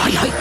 aïe, aïe.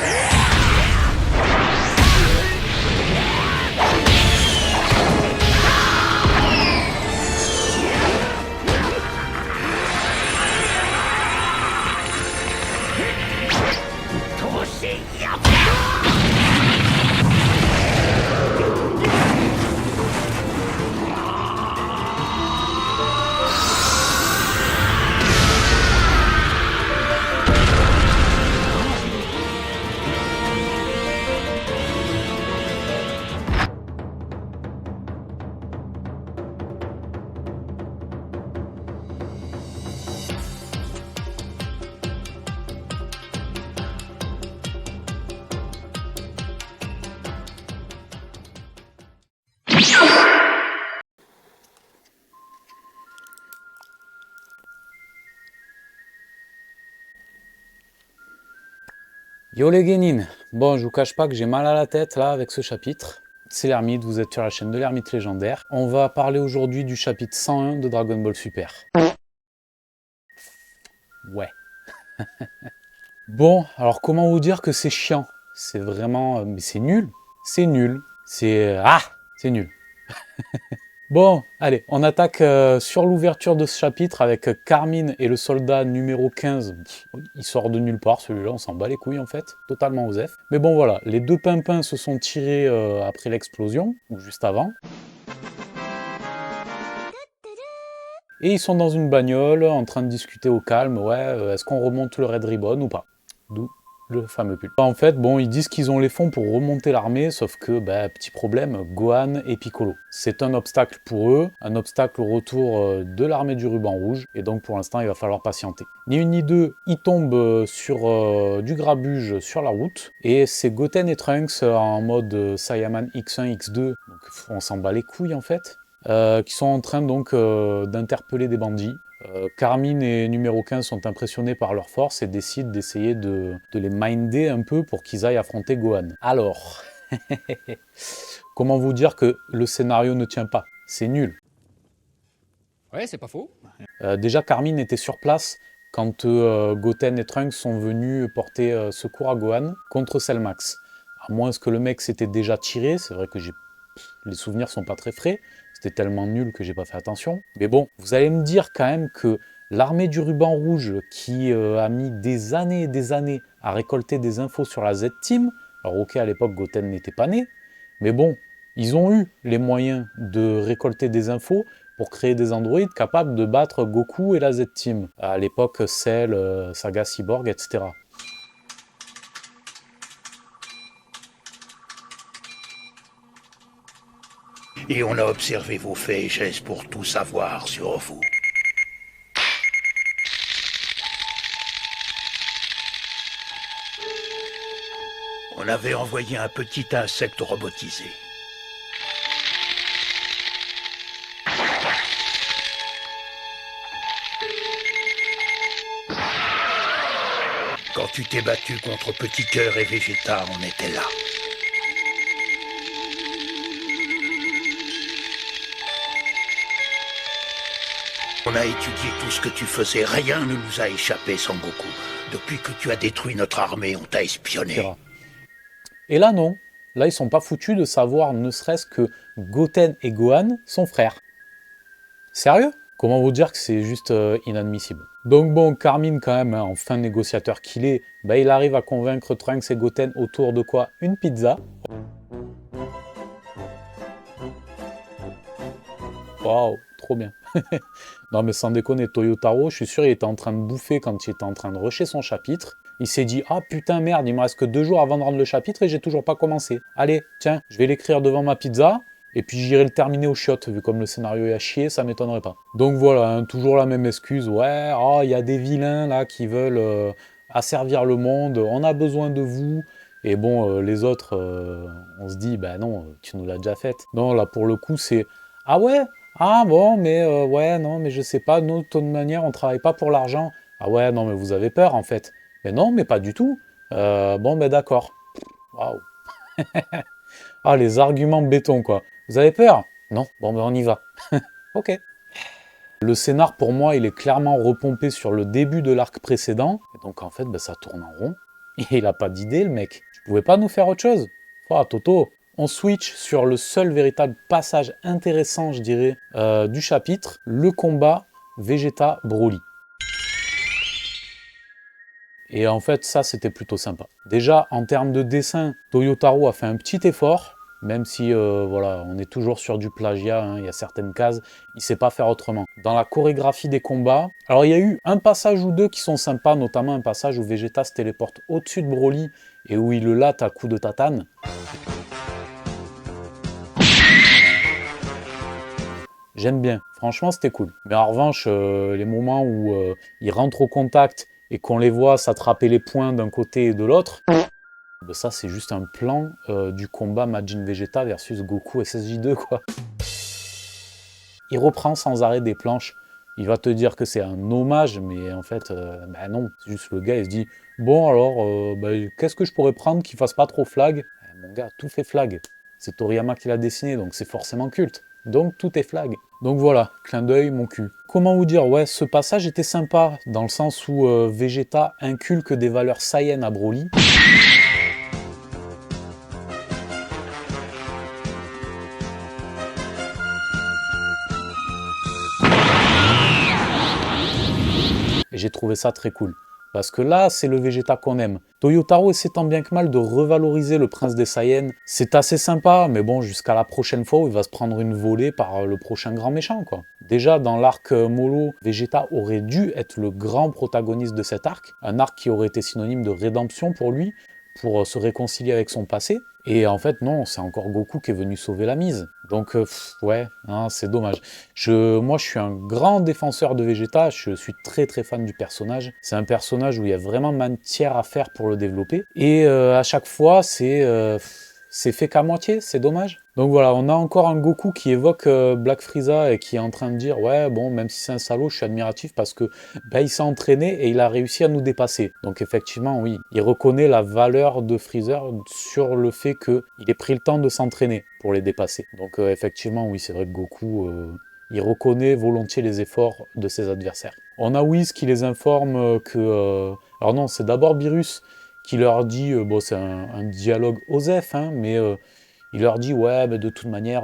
Yo les guénines, bon je vous cache pas que j'ai mal à la tête là avec ce chapitre. C'est l'Ermite, vous êtes sur la chaîne de l'Ermite légendaire. On va parler aujourd'hui du chapitre 101 de Dragon Ball Super. Ouais. Bon, alors comment vous dire que c'est chiant? C'est vraiment... mais c'est nul. C'est nul. C'est... c'est nul. Bon, allez, on attaque sur l'ouverture de ce chapitre avec Carmine et le soldat numéro 15. Il sort de nulle part, celui-là, on s'en bat les couilles en fait, totalement osef. Mais bon voilà, les deux pimpins se sont tirés après l'explosion, ou juste avant. Et ils sont dans une bagnole, en train de discuter au calme, ouais, est-ce qu'on remonte le Red Ribbon ou pas? D'où le fameux pull. En fait, bon, ils disent qu'ils ont les fonds pour remonter l'armée, sauf que, bah, petit problème, Gohan et Piccolo. C'est un obstacle pour eux, un obstacle au retour de l'armée du ruban rouge, et donc pour l'instant, il va falloir patienter. Ni une ni deux, ils tombent sur du grabuge sur la route, et c'est Goten et Trunks en mode Saiyaman X1, X2, donc on s'en bat les couilles en fait, qui sont en train donc d'interpeller des bandits. Carmine et numéro 15 sont impressionnés par leur force et décident d'essayer de les minder un peu pour qu'ils aillent affronter Gohan. Alors, comment vous dire que le scénario ne tient pas? C'est nul. Ouais, c'est pas faux. Déjà, Carmine était sur place quand Goten et Trunks sont venus porter secours à Gohan contre Cellmax. À moins que le mec s'était déjà tiré, c'est vrai que les souvenirs sont pas très frais, c'était tellement nul que j'ai pas fait attention. Mais bon, vous allez me dire quand même que l'armée du ruban rouge qui a mis des années et des années à récolter des infos sur la Z-Team, alors ok à l'époque Goten n'était pas né, mais bon, ils ont eu les moyens de récolter des infos pour créer des androïdes capables de battre Goku et la Z-Team. À l'époque, Cell, Saga Cyborg, etc. Et on a observé vos faits et gestes pour tout savoir sur vous. On avait envoyé un petit insecte robotisé. Quand tu t'es battu contre Petit Cœur et Vegeta, on était là. On a étudié tout ce que tu faisais, rien ne nous a échappé, Sangoku. Depuis que tu as détruit notre armée, on t'a espionné. Et là non, là ils sont pas foutus de savoir ne serait-ce que Goten et Gohan sont frères. Sérieux? Comment vous dire que c'est juste inadmissible. Donc bon, Carmine quand même, hein, en fin négociateur qu'il est, bah, il arrive à convaincre Trunks et Goten autour de quoi? Une pizza. Waouh, trop bien. Non mais sans déconner, Toyotaro, je suis sûr il était en train de bouffer quand il était en train de rusher son chapitre. Il s'est dit, ah putain merde, il me reste que 2 jours avant de rendre le chapitre et j'ai toujours pas commencé. Allez, tiens, je vais l'écrire devant ma pizza, et puis j'irai le terminer au chiottes, vu comme le scénario est à chier, ça m'étonnerait pas. Donc voilà, hein, toujours la même excuse, ouais, oh, il y a des vilains là qui veulent asservir le monde, on a besoin de vous. Et bon, les autres, on se dit, bah non, tu nous l'as déjà faite. Non, là pour le coup, c'est, ah ouais, ah bon, mais ouais, non, mais je sais pas, nous, de toute manière, on travaille pas pour l'argent. Ah ouais, non, mais vous avez peur en fait. Mais non, mais pas du tout. Bon, ben d'accord. Waouh. Ah, les arguments béton, quoi. Vous avez peur? Non? Bon, ben on y va. Ok. Le scénar, pour moi, il est clairement repompé sur le début de l'arc précédent. Et donc, en fait, ben, ça tourne en rond. Et il a pas d'idée, le mec. Tu pouvais pas nous faire autre chose? Oh, Toto. On switch sur le seul véritable passage intéressant, je dirais, du chapitre, le combat Vegeta-Broly. Et en fait, ça, c'était plutôt sympa. Déjà, en termes de dessin, Toyotaro a fait un petit effort, même si, voilà, on est toujours sur du plagiat, hein, il y a certaines cases, il sait pas faire autrement. Dans la chorégraphie des combats, alors il y a eu un passage ou deux qui sont sympas, notamment un passage où Vegeta se téléporte au-dessus de Broly et où il le latte à coups de tatane. J'aime bien, franchement c'était cool. Mais en revanche, les moments où ils rentrent au contact et qu'on les voit s'attraper les poings d'un côté et de l'autre, ben ça c'est juste un plan du combat Majin Vegeta versus Goku SSJ2 quoi. Il reprend sans arrêt des planches, il va te dire que c'est un hommage, mais en fait, ben non, c'est juste le gars il se dit, bon alors, ben, qu'est-ce que je pourrais prendre qui fasse pas trop flag? Mon gars, tout fait flag. C'est Toriyama qui l'a dessiné, donc c'est forcément culte. Donc tout est flag. Donc voilà, clin d'œil, mon cul. Comment vous dire, ouais, ce passage était sympa, dans le sens où Vegeta inculque des valeurs Saiyan à Broly. Et j'ai trouvé ça très cool. Parce que là, c'est le Vegeta qu'on aime. Toyotaro essaie tant bien que mal de revaloriser le prince des Saiyans. C'est assez sympa, mais bon, jusqu'à la prochaine fois où il va se prendre une volée par le prochain grand méchant, quoi. Déjà, dans l'arc Molo, Vegeta aurait dû être le grand protagoniste de cet arc. Un arc qui aurait été synonyme de rédemption pour lui, pour se réconcilier avec son passé. Et en fait, non, c'est encore Goku qui est venu sauver la mise. Donc, ouais, hein, c'est dommage. Moi, je suis un grand défenseur de Vegeta, je suis très très fan du personnage. C'est un personnage où il y a vraiment matière à faire pour le développer. Et à chaque fois, c'est fait qu'à moitié, c'est dommage. Donc voilà, on a encore un Goku qui évoque Black Frieza et qui est en train de dire « Ouais, bon, même si c'est un salaud, je suis admiratif parce que bah, il s'est entraîné et il a réussi à nous dépasser. » Donc effectivement, oui, il reconnaît la valeur de Freezer sur le fait qu'il ait pris le temps de s'entraîner pour les dépasser. Donc effectivement, oui, c'est vrai que Goku, il reconnaît volontiers les efforts de ses adversaires. On a Whis qui les informe que... alors non, c'est d'abord Beerus qui leur dit, bon c'est un dialogue osef, hein, mais il leur dit ouais bah, de toute manière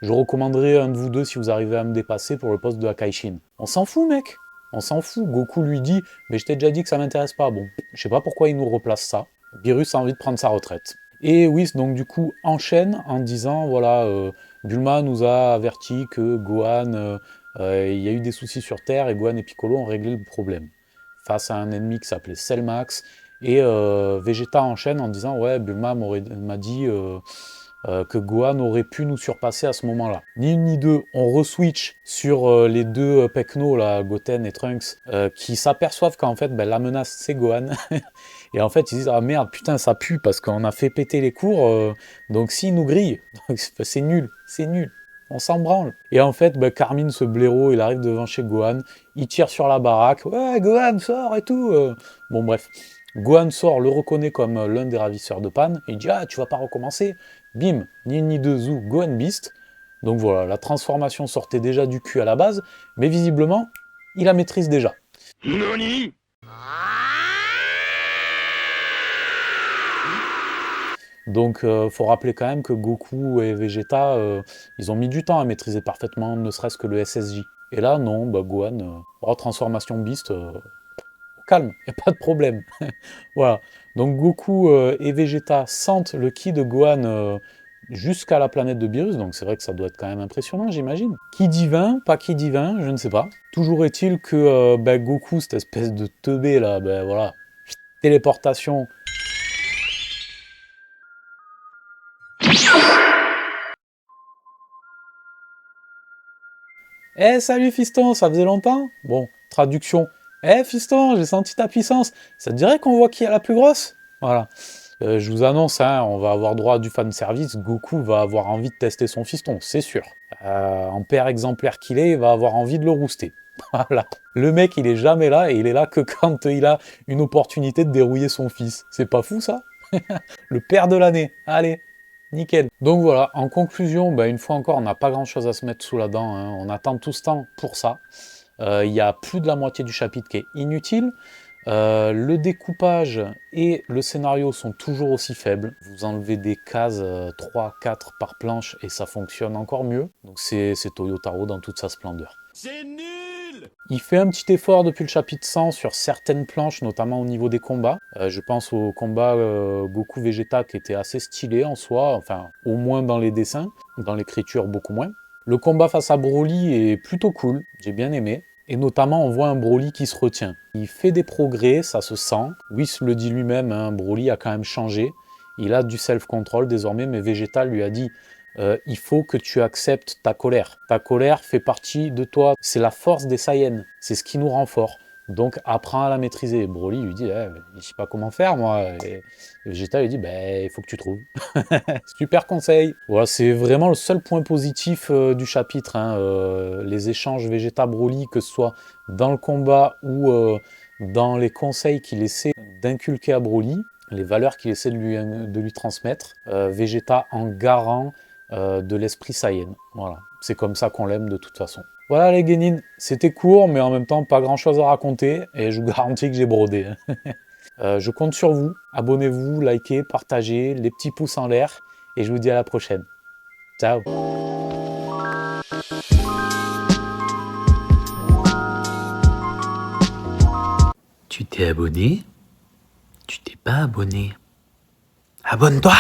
je recommanderais un de vous deux si vous arrivez à me dépasser pour le poste de Akaishin. On s'en fout mec, on s'en fout. Goku lui dit mais je t'ai déjà dit que ça m'intéresse pas. Bon, je sais pas pourquoi il nous replace ça. Beerus a envie de prendre sa retraite. Et Whis donc du coup enchaîne en disant voilà Bulma nous a averti que Gohan il y a eu des soucis sur Terre et Gohan et Piccolo ont réglé le problème face à un ennemi qui s'appelait Cellmax. Et Vegeta enchaîne en disant ouais Bulma m'a dit que Gohan aurait pu nous surpasser à ce moment-là. Ni une ni deux, on reswitch sur les deux Pecno, là, Goten et Trunks, qui s'aperçoivent qu'en fait ben, la menace c'est Gohan. Et en fait ils disent ah merde putain ça pue parce qu'on a fait péter les cours, donc s'ils nous grillent, c'est nul, c'est nul. On s'en branle. Et en fait, bah, Carmine, ce blaireau, il arrive devant chez Gohan, il tire sur la baraque, ouais, Gohan, sort et tout. Bon, bref. Gohan sort, le reconnaît comme l'un des ravisseurs de Pan, et il dit ah, tu vas pas recommencer. Bim, ni une ni deux, zou, Gohan Beast. Donc voilà, la transformation sortait déjà du cul à la base, mais visiblement, il la maîtrise déjà. Nani? Donc, faut rappeler quand même que Goku et Vegeta, ils ont mis du temps à maîtriser parfaitement, ne serait-ce que le SSJ. Et là, non, bah, Gohan, transformation Beast, calme, y a pas de problème. Voilà. Donc Goku et Vegeta sentent le ki de Gohan jusqu'à la planète de Beerus, donc c'est vrai que ça doit être quand même impressionnant, j'imagine. Qui divin, pas qui divin, je ne sais pas. Toujours est-il que bah, Goku, cette espèce de teubé là, ben voilà, téléportation. Eh salut fiston, ça faisait longtemps? Bon, traduction. Eh fiston, j'ai senti ta puissance. Ça te dirait qu'on voit qui est la plus grosse? Voilà. Je vous annonce, hein, on va avoir droit à du fanservice. Goku va avoir envie de tester son fiston, c'est sûr. En père exemplaire qu'il est, il va avoir envie de le rouster. Voilà. Le mec, il est jamais là et il est là que quand il a une opportunité de dérouiller son fils. C'est pas fou ça? Le père de l'année. Allez. Nickel. Donc voilà, en conclusion, bah, une fois encore, on n'a pas grand chose à se mettre sous la dent, hein. On attend tout ce temps pour ça. Il y a plus de la moitié du chapitre qui est inutile. Le découpage et le scénario sont toujours aussi faibles. Vous enlevez des cases 3-4 par planche et ça fonctionne encore mieux. Donc c'est Toyotaro dans toute sa splendeur. C'est nul! Il fait un petit effort depuis le chapitre 100 sur certaines planches, notamment au niveau des combats. Je pense au combat Goku Vegeta qui était assez stylé en soi, enfin au moins dans les dessins, dans l'écriture beaucoup moins. Le combat face à Broly est plutôt cool, j'ai bien aimé. Et notamment, on voit un Broly qui se retient. Il fait des progrès, ça se sent. Whis le dit lui-même, hein, Broly a quand même changé. Il a du self-control désormais, mais Vegeta lui a dit il faut que tu acceptes ta colère. Ta colère fait partie de toi. C'est la force des Saiyans. C'est ce qui nous rend forts. Donc apprends à la maîtriser. Et Broly lui dit je sais pas comment faire moi. Et Vegeta lui dit il faut que tu trouves. Super conseil. Voilà, c'est vraiment le seul point positif du chapitre. Hein, les échanges Vegeta-Broly, que ce soit dans le combat ou dans les conseils qu'il essaie d'inculquer à Broly, les valeurs qu'il essaie de lui transmettre. Vegeta en garant de l'esprit Saiyan. Voilà, c'est comme ça qu'on l'aime de toute façon. Voilà les Genin, c'était court, mais en même temps pas grand chose à raconter, et je vous garantis que j'ai brodé. Je compte sur vous, abonnez-vous, likez, partagez, les petits pouces en l'air, et je vous dis à la prochaine. Ciao. Tu t'es abonné? Tu t'es pas abonné? Abonne-toi!